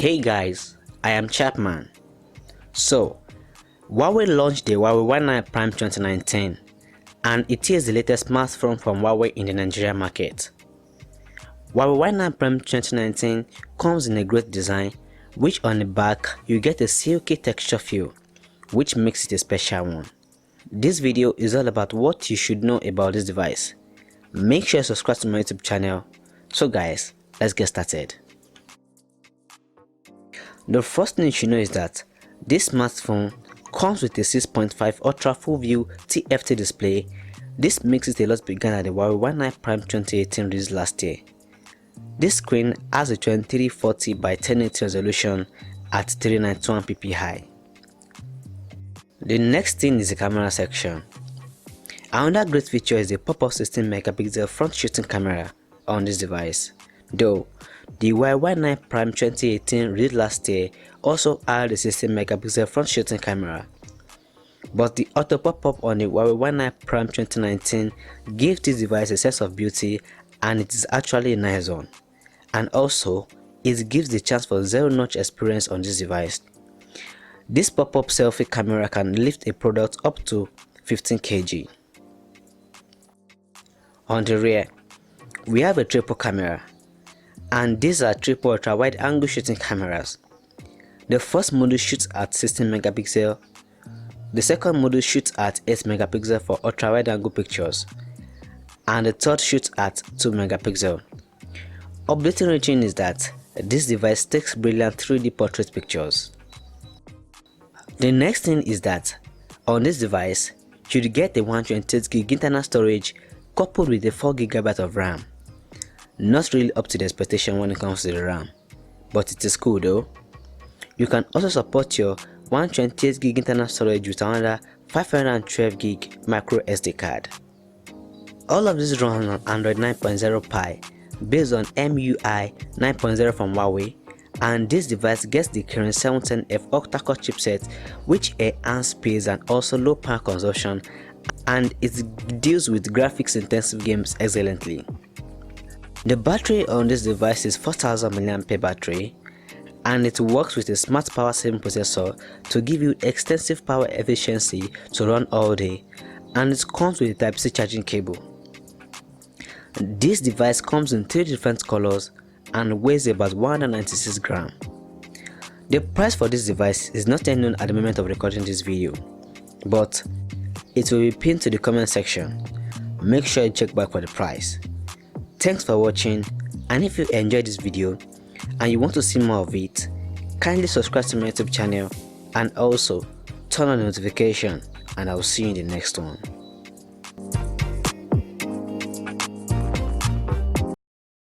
Hey guys, I am Chapman. So, Huawei launched the Huawei Y9 Prime 2019 and it is the latest smartphone from Huawei in the Nigeria market. Huawei Y9 Prime 2019 comes in a great design, which on the back you get a silky texture feel, which makes it a special one. This video is all about what you should know about this device. Make sure you subscribe to my YouTube channel. So guys, let's get started. The first thing you should know is that this smartphone comes with a 6.5 Ultra Full View TFT display. This makes it a lot bigger than the Huawei Y9 Prime 2018 released last year. This screen has a 2340 by 1080 resolution at 391 ppi. The next thing is the camera section. Another great feature is the pop-up 16 megapixel front shooting camera on this device. Though the Huawei Y9 Prime 2018 released last year also had a 16 megapixel front shooting camera, but the auto pop-up on the Huawei Y9 Prime 2019 gave this device a sense of beauty, and it is actually a nice one. And also, it gives the chance for zero-notch experience on this device. This pop-up selfie camera can lift a product up to 15 kg. On the rear, we have a triple camera, and these are triple ultra-wide angle shooting cameras. The first model shoots at 16 megapixel, the second model shoots at 8 megapixel for ultra-wide angle pictures, and the third shoots at 2 megapixel. Updating region is that this device takes brilliant 3D portrait pictures. The next thing is that on this device, you get a 128GB internal storage coupled with a 4GB of RAM. Not really up to the expectation when it comes to the RAM, but it is cool though. You can also support your 128GB internal storage with another 512GB micro SD card. All of this runs on Android 9.0 Pie based on MUI 9.0 from Huawei, and this device gets the current 710F octa-core chipset, which enhances speed and also low power consumption, and it deals with graphics intensive games excellently. The battery on this device is 4000 mAh battery, and it works with a smart power saving processor to give you extensive power efficiency to run all day, and it comes with a Type-C charging cable. This device comes in 3 different colors and weighs about 196 grams. The price for this device is not yet known at the moment of recording this video, but it will be pinned to the comment section. Make sure you check back for the price. Thanks for watching, and if you enjoyed this video and you want to see more of it, kindly subscribe to my YouTube channel and also turn on the notification, and I will see you in the next one.